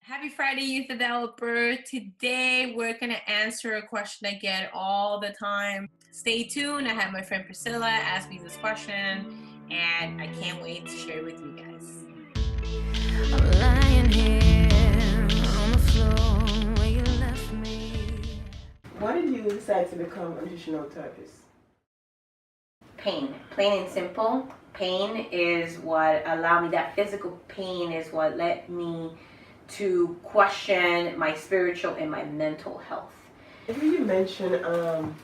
Happy Friday, youth developer. Today we're going to answer a question I get all the time. Stay tuned. I have my friend Priscilla ask me this question, and I can't wait to share it with you guys. I'm lying here on the floor where you left me. Why did you decide to become a nutritional therapist? Pain, plain and simple. Pain is what allowed me, that physical pain is what led me to question my spiritual and my mental health. If you mention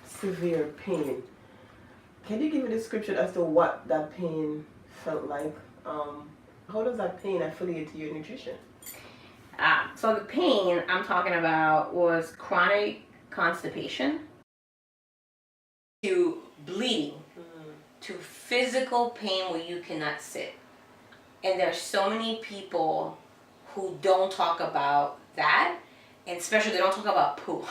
severe pain, can you give a description as to what that pain felt like? How does that pain affiliate to your nutrition? So the pain I'm talking about was chronic constipation to bleeding to physical pain where you cannot sit. And there's so many people who don't talk about that, and especially they don't talk about poo.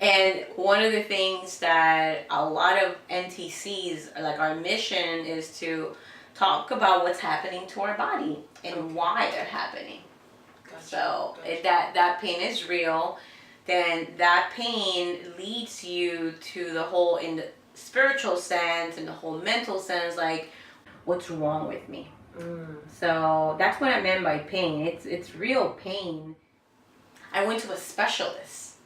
And one of the things that a lot of NTCs, like our mission, is to talk about what's happening to our body and why they're happening. So if that pain is real, then that pain leads you to the whole, in the spiritual sense and the whole mental sense, like, what's wrong with me? So that's what I meant by pain. It's real pain. I went to a specialist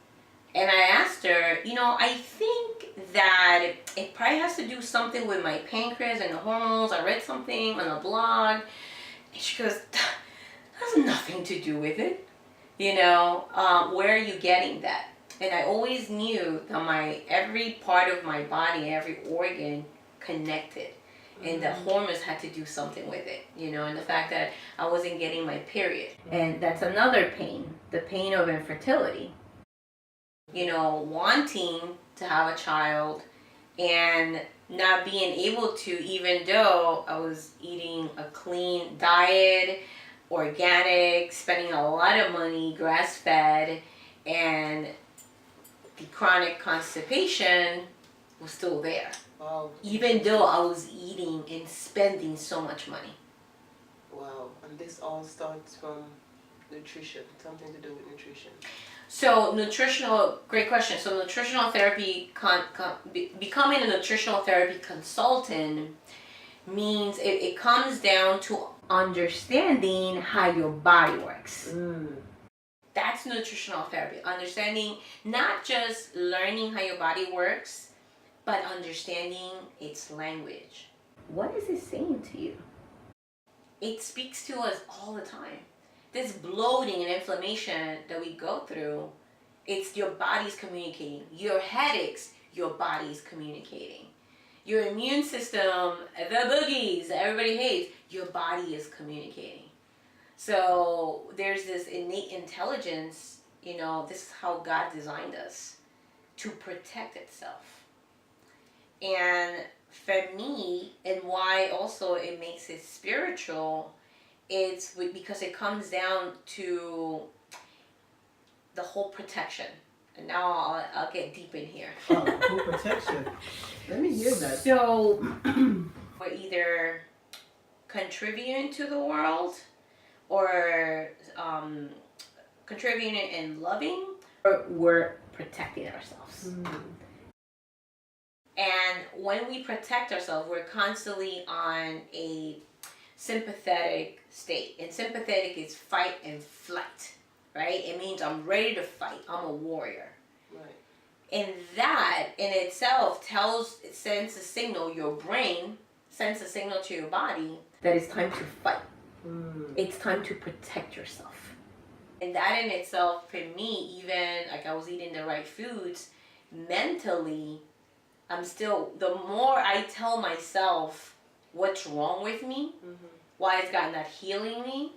and I asked her, I think that it probably has to do something with my pancreas and the hormones. I read something on a blog. And she goes, has nothing to do with it. Where are you getting that? And I always knew that every part of my body, every organ connected. And the hormones had to do something with it, and the fact that I wasn't getting my period. And that's another pain, the pain of infertility. Wanting to have a child and not being able to, even though I was eating a clean diet, organic, spending a lot of money, grass-fed, and the chronic constipation was still there. Wow. Even though I was eating and spending so much money. Wow. And this all starts from nutrition, something to do with nutrition. So great question. So nutritional therapy, becoming a nutritional therapy consultant means it comes down to understanding how your body works. That's nutritional therapy. Understanding, not just learning how your body works, but understanding its language. What is it saying to you? It speaks to us all the time. This bloating and inflammation that we go through, it's your body's communicating. Your headaches, your body's communicating. Your immune system, the boogies that everybody hates, your body is communicating. So there's this innate intelligence, this is how God designed us, to protect itself. And for me, and why also it makes it spiritual, it's because it comes down to the whole protection. And now I'll get deep in here. Oh, whole protection. Let me hear that. So we're either contributing to the world, or contributing and loving, or we're protecting ourselves. And when we protect ourselves, we're constantly on a sympathetic state. And sympathetic is fight and flight, right? It means I'm ready to fight. I'm a warrior. Right. And that in itself sends a signal, your brain sends a signal to your body that it's time to fight. It's time to protect yourself. And that in itself, for me, even like I was eating the right foods, mentally, the more I tell myself what's wrong with me, why is God not healing me,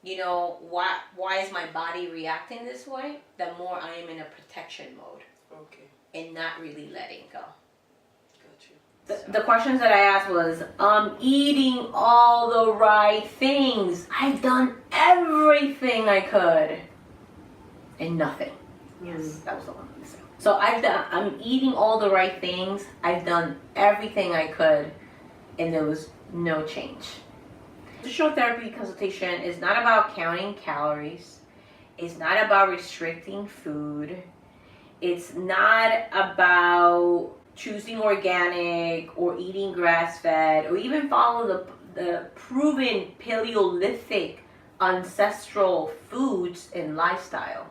why is my body reacting this way, the more I am in a protection mode. Okay. And not really letting go. Got you. The questions that I asked was, I'm eating all the right things. I've done everything I could. And nothing. Yes, that was the one. So I'm eating all the right things. I've done everything I could, and there was no change. Nutritional therapy consultation is not about counting calories. It's not about restricting food. It's not about choosing organic or eating grass-fed or even follow the proven Paleolithic ancestral foods and lifestyle.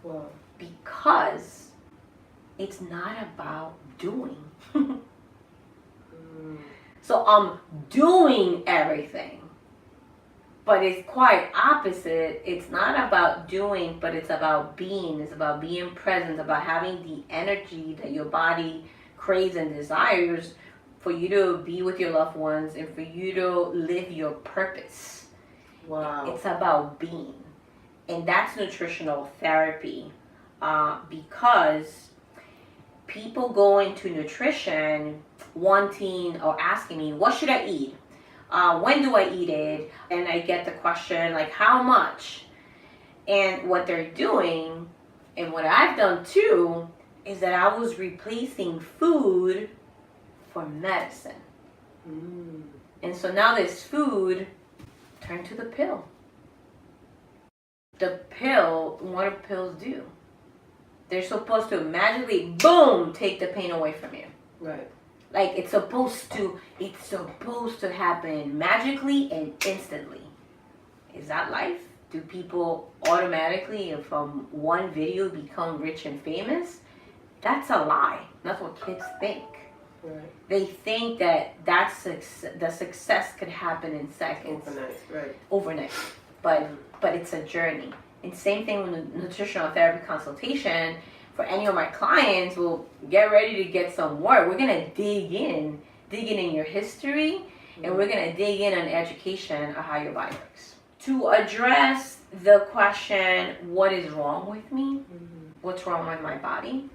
Wow. Because it's not about doing. So I'm doing everything. But it's quite opposite. It's not about doing, but it's about being. It's about being present, about having the energy that your body craves and desires for you to be with your loved ones and for you to live your purpose. Wow. It's about being. And that's nutritional therapy. Because people go into nutrition wanting or asking me, what should I eat? When do I eat it? And I get the question like, how much? And what they're doing, and what I've done too, is that I was replacing food for medicine. And so now this food turned to the pill. The pill, what do pills do? They're supposed to magically, boom, take the pain away from you. Right. Like it's supposed to happen magically and instantly. Is that life? Do people automatically and from one video become rich and famous? That's a lie. That's what kids think. Right. They think that the success could happen in seconds. Overnight, right. Overnight. But it's a journey. And same thing with the nutritional therapy consultation. For any of my clients, we'll get ready to get some work. We're gonna dig in your history, and we're gonna dig in on education of how your body works. To address the question, what is wrong with me? What's wrong with my body?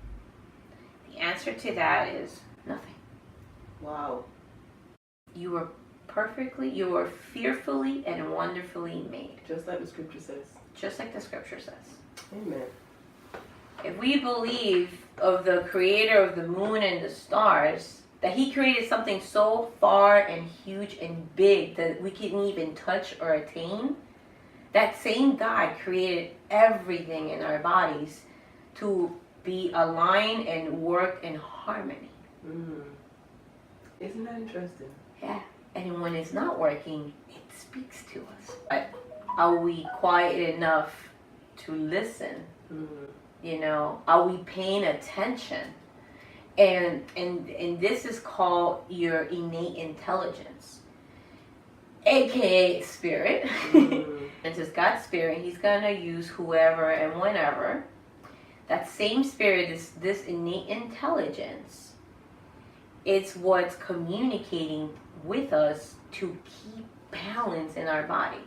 The answer to that is nothing. Wow. You were fearfully and wonderfully made. Just like the scripture says. Just like the scripture says. Amen. If we believe of the creator of the moon and the stars, that he created something so far and huge and big that we couldn't even touch or attain, that same God created everything in our bodies to be aligned and work in harmony. Isn't that interesting? Yeah. And when it's not working, it speaks to us. But are we quiet enough to listen? You know, are we paying attention? And this is called your innate intelligence, aka spirit. It's just God's spirit. He's gonna use whoever and whenever. That same spirit is this innate intelligence. It's what's communicating with us to keep balance in our body.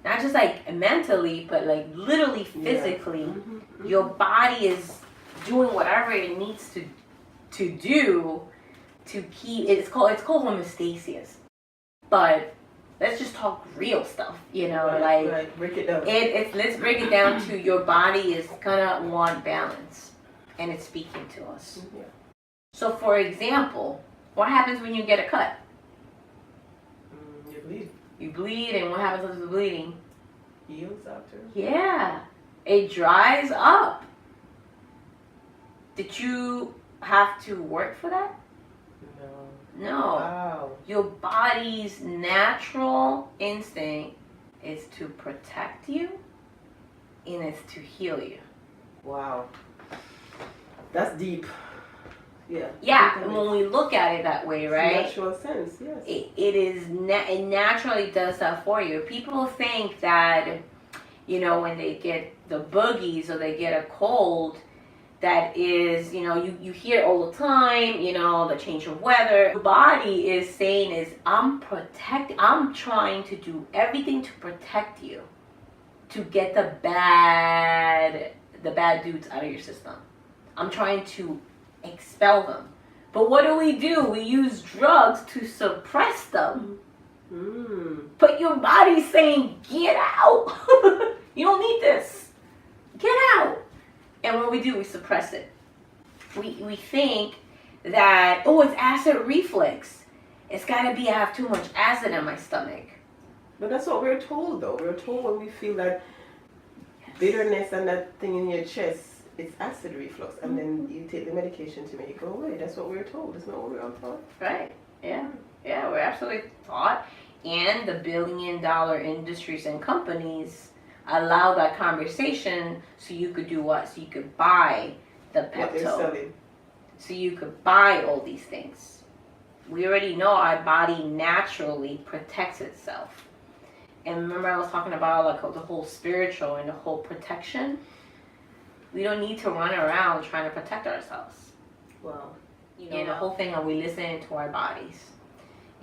Not just like mentally, but like literally physically. Your body is doing whatever it needs to do to keep it's called homeostasis. But let's just talk real stuff, you know, right. Break it down. Let's break it down to your body is gonna want balance, and it's speaking to us. So for example, what happens when you get a cut? You bleed. You bleed, and what happens with the bleeding? Heals after. Yeah, it dries up. Did you have to work for that? No. Wow. Your body's natural instinct is to protect you, and it's to heal you. Wow. That's deep. Yeah. Yeah, and when we look at it that way, right? Natural sense, yes. It naturally does that for you. People think that, you know, when they get the boogies or they get a cold, that is, you know, you hear it all the time, you know, the change of weather. The body is saying is, I'm trying to do everything to protect you, to get the bad dudes out of your system. I'm trying to expel them. But what do? We use drugs to suppress them. But your body's saying, get out. You don't need this. Get out. And what we do, we suppress it. We think that, oh, it's acid reflux. It's got to be I have too much acid in my stomach. But that's what we're told, though. We're told when we feel that bitterness and that thing in your chest, it's acid reflux, and then you take the medication to make it go away. That's what we're told. That's not what we're all taught. Right. Yeah. Yeah, we're absolutely taught. And the billion-dollar industries and companies allow that conversation so you could do what? So you could buy the What they're Pepto. selling. So you could buy all these things. We already know our body naturally protects itself. And remember I was talking about like the whole spiritual and the whole protection? We don't need to run around trying to protect ourselves. Wow. You know, the whole thing, are we listening to our bodies?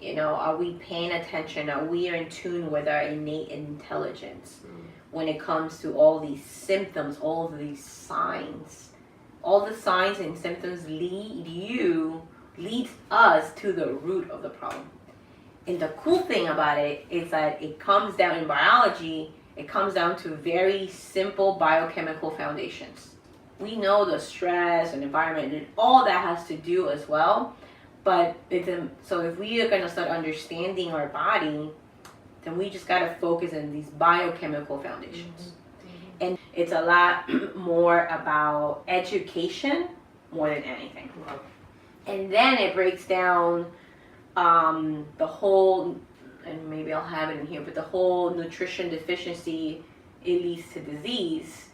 You know, are we paying attention? Are we in tune with our innate intelligence when it comes to all these symptoms, all of these signs? All the signs and symptoms leads us to the root of the problem. And the cool thing about it is that it comes down in biology, it comes down to very simple biochemical foundations. We know the stress and environment and all that has to do as well. But so if we are going to start understanding our body, then we just got to focus on these biochemical foundations. And it's a lot more about education more than anything. Wow. And then it breaks down the whole, and maybe I'll have it in here, but the whole nutrition deficiency, it leads to disease.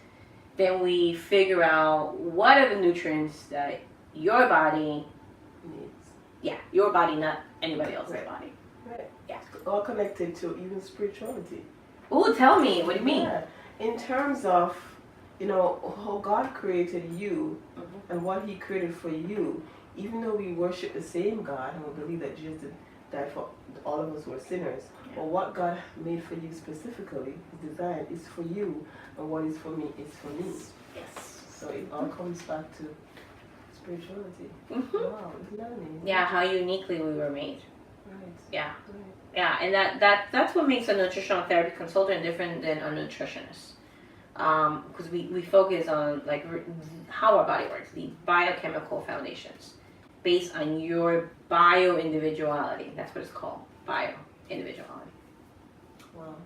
Then we figure out what are the nutrients that your body Needs. Yeah, your body, not anybody else's body. Right. Yeah. All connected to even spirituality. Ooh, tell me, what do you mean? Yeah. In terms of, you know, how God created you and what He created for you, even though we worship the same God and we believe that Jesus died for all of us who are sinners, but what God made for you specifically, His design, is for you, and what is for me is for me. Yes. So it all comes back to spirituality. Mm-hmm. Wow, isn't that amazing? Yeah, how uniquely we were made. Right. Yeah. Right. Yeah, and that's what makes a nutritional therapy consultant different than a nutritionist. Because we focus on like how our body works, the biochemical foundations, based on your bio-individuality. That's what it's called, bio-individuality. Wow.